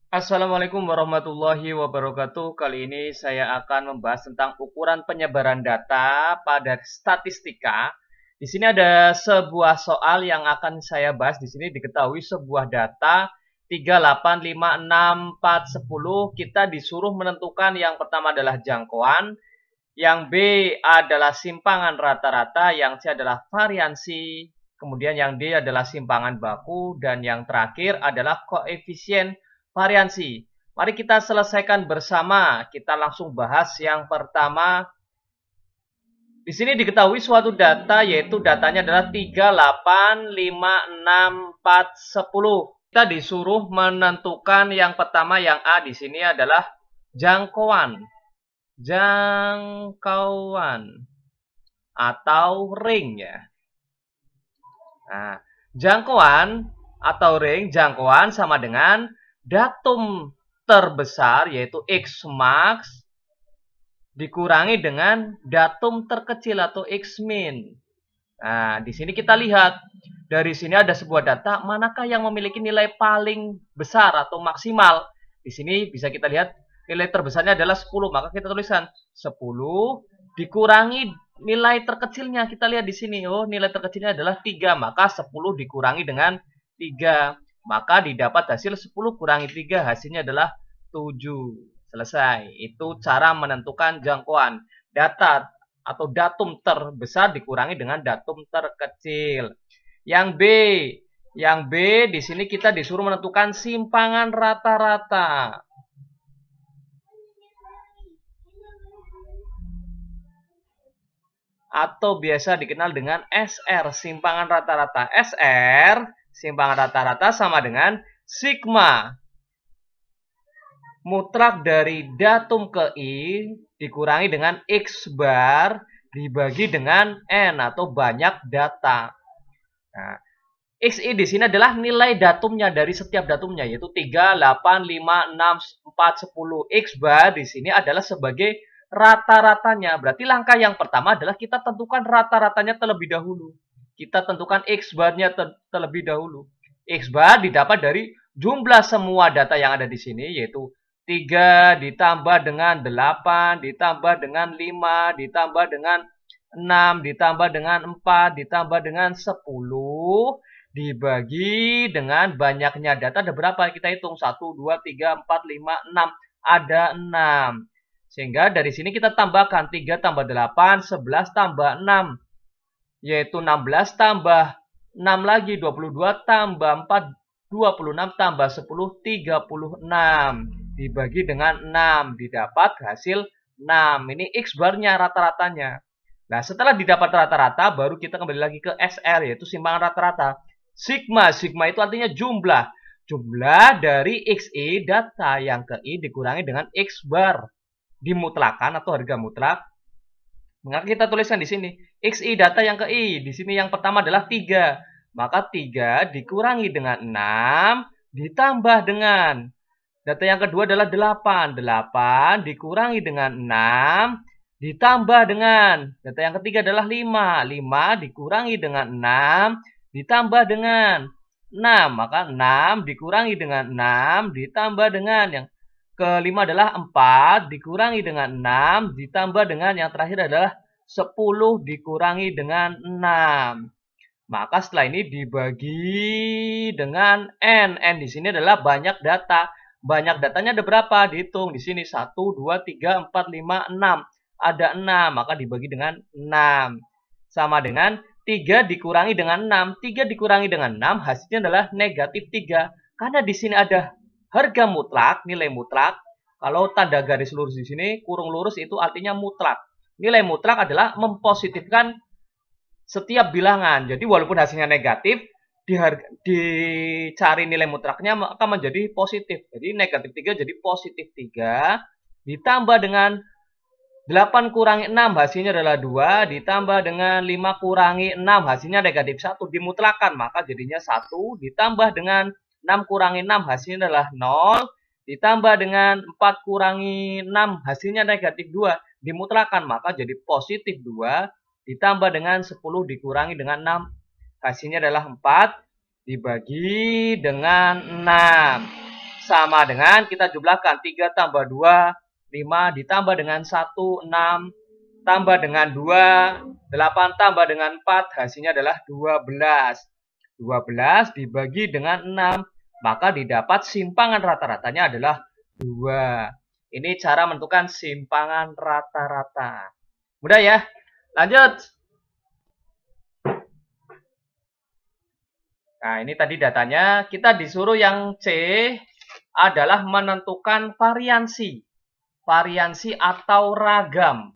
Assalamualaikum warahmatullahi wabarakatuh. Kali ini saya akan membahas tentang ukuran penyebaran data pada statistika. Di sini ada sebuah soal yang akan saya bahas. Di sini diketahui sebuah data 3, 8, 5, 6, 4, 10. Kita disuruh menentukan yang pertama adalah jangkauan, yang B adalah simpangan rata-rata, yang C adalah variansi, kemudian yang D adalah simpangan baku, dan yang terakhir adalah koefisien variansi. Mari kita selesaikan bersama. Kita langsung bahas yang pertama. Di sini diketahui suatu data, yaitu datanya adalah 3, 8, 5, 6, 4, 10. Kita disuruh menentukan yang pertama, yang A di sini adalah jangkauan. Jangkauan atau ring ya. Nah, jangkauan atau ring, jangkauan sama dengan datum terbesar yaitu X max dikurangi dengan datum terkecil atau X min. Nah, di sini kita lihat dari sini ada sebuah data, manakah yang memiliki nilai paling besar atau maksimal. Di sini bisa kita lihat nilai terbesarnya adalah 10, maka kita tuliskan 10 dikurangi nilai terkecilnya. Kita lihat di sini, oh nilai terkecilnya adalah 3, maka 10 dikurangi dengan 3. Maka didapat hasil 10 kurangi 3, hasilnya adalah 7. Selesai. Itu cara menentukan jangkauan. Data atau datum terbesar dikurangi dengan datum terkecil. Yang B. Yang B di sini kita disuruh menentukan simpangan rata-rata. Atau biasa dikenal dengan SR, simpangan rata-rata. SR, simpangan rata-rata sama dengan sigma mutlak dari datum ke I dikurangi dengan X bar dibagi dengan N atau banyak data. Nah, XI di sini adalah nilai datumnya dari setiap datumnya, yaitu 3, 8, 5, 6, 4, 10. X bar di sini adalah sebagai rata-ratanya. Berarti langkah yang pertama adalah kita tentukan rata-ratanya terlebih dahulu. Kita tentukan X barnya terlebih dahulu. X bar didapat dari jumlah semua data yang ada di sini, yaitu 3 ditambah dengan 8, ditambah dengan 5, ditambah dengan 6, ditambah dengan 4, ditambah dengan 10, dibagi dengan banyaknya data. Ada berapa? Kita hitung. 1, 2, 3, 4, 5, 6. Ada 6. Sehingga dari sini kita tambahkan 3 tambah 8, 11 tambah 6. Yaitu 16 tambah 6 lagi, 22 tambah 4, 26 tambah 10, 36. Dibagi dengan 6, didapat hasil 6. Ini X barnya rata-ratanya. Nah, setelah didapat rata-rata, baru kita kembali lagi ke SR, yaitu simpangan rata-rata. Sigma, sigma itu artinya jumlah. Jumlah dari XI, data yang ke I dikurangi dengan X bar. Dimutlakan atau harga mutlak. Maka kita tuliskan di sini. XI data yang ke I. Di sini yang pertama adalah 3. Maka 3 dikurangi dengan 6 ditambah dengan data yang kedua adalah 8. 8 dikurangi dengan 6 ditambah dengan data yang ketiga adalah 5. 5 dikurangi dengan 6 ditambah dengan 6. Maka 6 dikurangi dengan 6 ditambah dengan yang kelima adalah 4 dikurangi dengan 6 ditambah dengan yang terakhir adalah 10 dikurangi dengan 6. Maka setelah ini dibagi dengan N. N di sini adalah banyak data. Banyak datanya ada berapa? Dihitung di sini 1, 2, 3, 4, 5, 6. Ada 6, maka dibagi dengan 6. Sama dengan 3 dikurangi dengan 6. 3 dikurangi dengan 6 hasilnya adalah negatif 3. Karena di sini ada harga mutlak, nilai mutlak. Kalau tanda garis lurus di sini, kurung lurus itu artinya mutlak. Nilai mutlak adalah mempositifkan setiap bilangan. Jadi walaupun hasilnya negatif, dicari nilai mutlaknya maka menjadi positif. Jadi negatif 3 jadi positif 3. Ditambah dengan 8 kurangi 6 hasilnya adalah 2. Ditambah dengan 5 kurangi 6 hasilnya negatif 1. Dimutlakan maka jadinya 1. Ditambah dengan 6 kurangi 6 hasilnya adalah 0. Ditambah dengan 4 kurangi 6 hasilnya negatif 2. Dimutlakan maka jadi positif 2. Ditambah dengan 10 dikurangi dengan 6 hasilnya adalah 4 dibagi dengan 6. sama dengan kita jumlahkan 3 tambah 2, 5 ditambah dengan 1, 6 tambah dengan 2, 8 tambah dengan 4 hasilnya adalah 12. 12 dibagi dengan 6 maka didapat simpangan rata-ratanya adalah 2. Ini cara menentukan simpangan rata-rata. Mudah ya? Lanjut. Nah, ini tadi datanya. Kita disuruh yang C adalah menentukan variansi. Variansi atau ragam.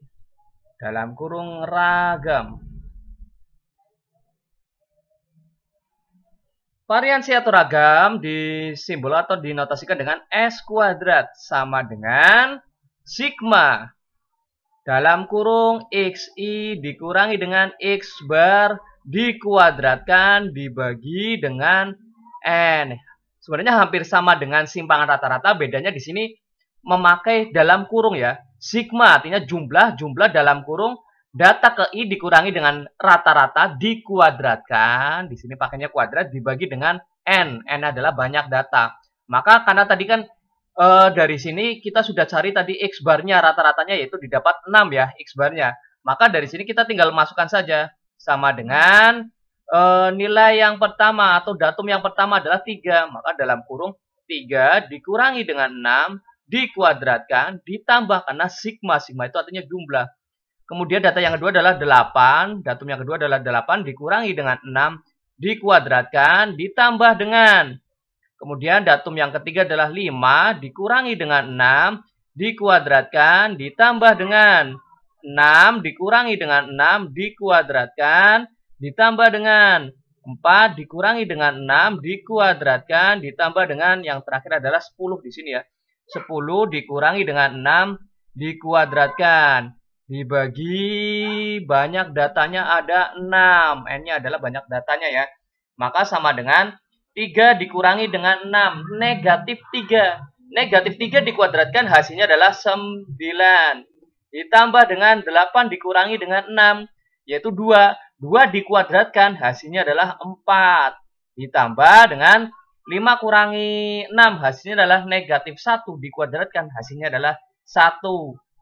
Dalam kurung ragam. Variansi atau ragam disimbol atau dinotasikan dengan S kuadrat sama dengan sigma dalam kurung XI dikurangi dengan X bar dikuadratkan dibagi dengan N. Sebenarnya hampir sama dengan simpangan rata-rata, bedanya di sini memakai dalam kurung ya. Sigma artinya jumlah dalam kurung data ke I dikurangi dengan rata-rata dikuadratkan. Di sini pakainya kuadrat dibagi dengan N. N adalah banyak data. Maka karena tadi kan dari sini kita sudah cari tadi X barnya rata-ratanya yaitu didapat 6 ya X barnya. Maka dari sini kita tinggal masukkan saja. Sama dengan nilai yang pertama atau datum yang pertama adalah 3. Maka dalam kurung 3 dikurangi dengan 6 dikuadratkan ditambah karena sigma. Sigma itu artinya jumlah. Kemudian data yang kedua adalah 8. Datum yang kedua adalah 8 dikurangi dengan 6 dikuadratkan ditambah dengan. Kemudian datum yang ketiga adalah 5 dikurangi dengan 6 dikuadratkan ditambah dengan 6 dikurangi dengan 6 dikuadratkan ditambah dengan 4 dikurangi dengan 6 dikuadratkan ditambah dengan yang terakhir adalah 10 di sini ya. 10 dikurangi dengan 6 dikuadratkan dibagi banyak datanya ada 6. N-nya adalah banyak datanya ya. Maka sama dengan 3 dikurangi dengan 6 negatif 3. Negatif 3 dikuadratkan hasilnya adalah 9. Ditambah dengan 8 dikurangi dengan 6 yaitu 2. 2 dikuadratkan hasilnya adalah 4. Ditambah dengan 5 kurangi 6 hasilnya adalah negatif 1 dikuadratkan hasilnya adalah 1.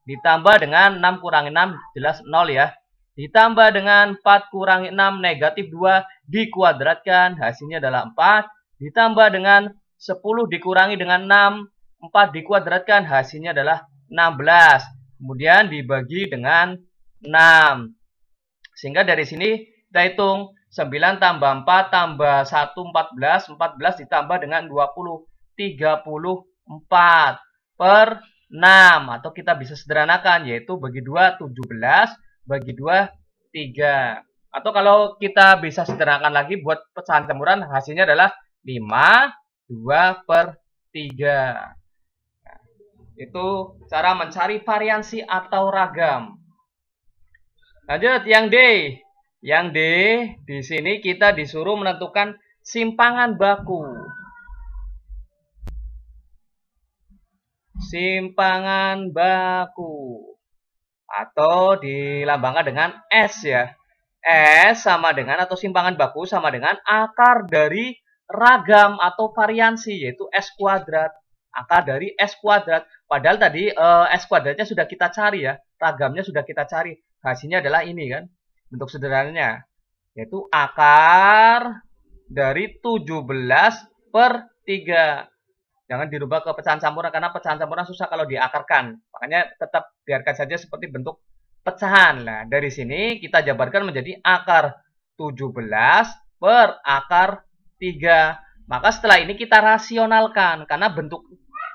Ditambah dengan 6 kurangi 6 jelas 0 ya. Ditambah dengan 4 kurangi 6 negatif 2 dikuadratkan hasilnya adalah 4. Ditambah dengan 10 dikurangi dengan 6 4 dikuadratkan hasilnya adalah 16. Kemudian dibagi dengan 6. Sehingga dari sini kita hitung 9 tambah 4 tambah 1 14. 14 ditambah dengan 20 34 per 6. Atau kita bisa sederhanakan yaitu bagi 2 17 bagi 2 3. Atau kalau kita bisa sederhanakan lagi buat pecahan campuran hasilnya adalah 5 2 per 3. Nah, itu cara mencari variansi atau ragam. Lanjut yang D. Yang D di sini kita disuruh menentukan simpangan baku. Simpangan baku atau dilambangkan dengan S ya. S sama dengan atau simpangan baku sama dengan akar dari ragam atau variansi yaitu S kuadrat. Akar dari S kuadrat. Padahal tadi S kuadratnya sudah kita cari ya. Ragamnya sudah kita cari. Hasilnya adalah ini kan. Bentuk sederhananya. Yaitu akar dari 17 per 3. Jangan dirubah ke pecahan campuran karena pecahan campuran susah kalau diakarkan. Makanya tetap biarkan saja seperti bentuk pecahan. Nah, dari sini kita jabarkan menjadi akar 17 per akar 3. Maka setelah ini kita rasionalkan karena bentuk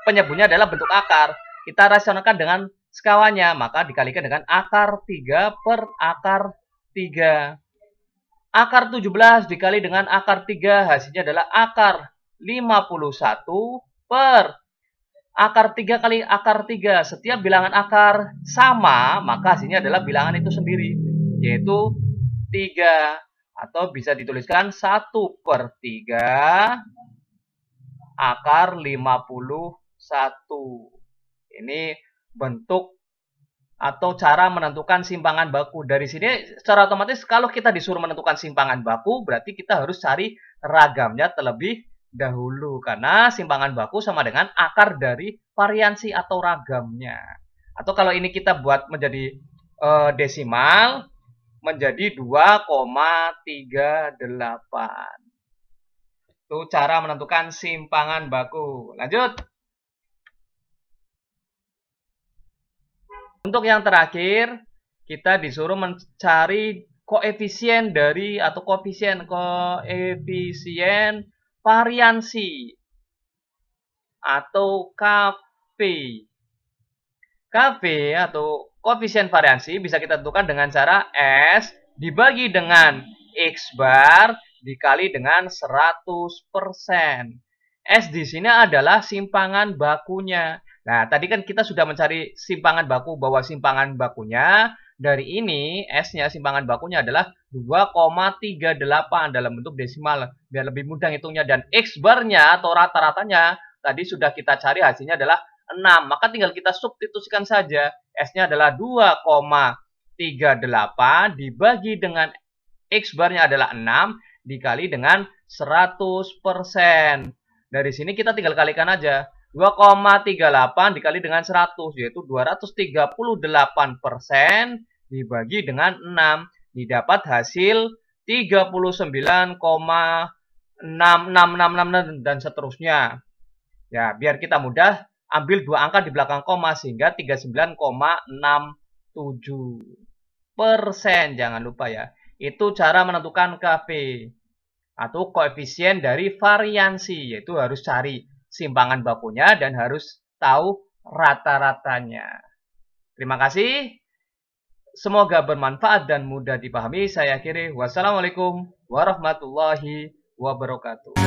penyebutnya adalah bentuk akar. Kita rasionalkan dengan sekawannya, maka dikalikan dengan akar 3 per akar 3. Akar 17 dikali dengan akar 3 hasilnya adalah akar 51 per akar 3 kali akar 3. Setiap bilangan akar sama, maka hasilnya adalah bilangan itu sendiri, yaitu 3. Atau bisa dituliskan 1 per 3 akar 51. Ini bentuk atau cara menentukan simpangan baku. Dari sini secara otomatis kalau kita disuruh menentukan simpangan baku, berarti kita harus cari ragamnya terlebih dahulu karena simpangan baku sama dengan akar dari variansi atau ragamnya. Atau kalau ini kita buat menjadi desimal menjadi 2,38. Itu cara menentukan simpangan baku. Lanjut. Untuk yang terakhir, kita disuruh mencari koefisien dari atau koefisien variansi atau KV. KV atau koefisien variansi bisa kita tentukan dengan cara S dibagi dengan X bar dikali dengan 100%. S di sini adalah simpangan bakunya. Nah, tadi kan kita sudah mencari simpangan baku bahwa simpangan bakunya dari ini S-nya simpangan bakunya adalah 2,38 dalam bentuk desimal biar lebih mudah hitungnya, dan X bar-nya atau rata-ratanya tadi sudah kita cari hasilnya adalah 6. Maka tinggal kita substitusikan saja. S-nya adalah 2,38 dibagi dengan X bar-nya adalah 6 dikali dengan 100%. Dari sini kita tinggal kalikan aja. 2,38 dikali dengan 100 yaitu 238% dibagi dengan 6 didapat hasil 39,6666 dan seterusnya. Ya, biar kita mudah ambil dua angka di belakang koma sehingga 39,67%. Jangan lupa ya. Itu cara menentukan KV atau koefisien dari variansi, yaitu harus cari simpangan bakunya dan harus tahu rata-ratanya. Terima kasih. Semoga bermanfaat dan mudah dipahami. Saya akhiri. Wassalamualaikum warahmatullahi wabarakatuh.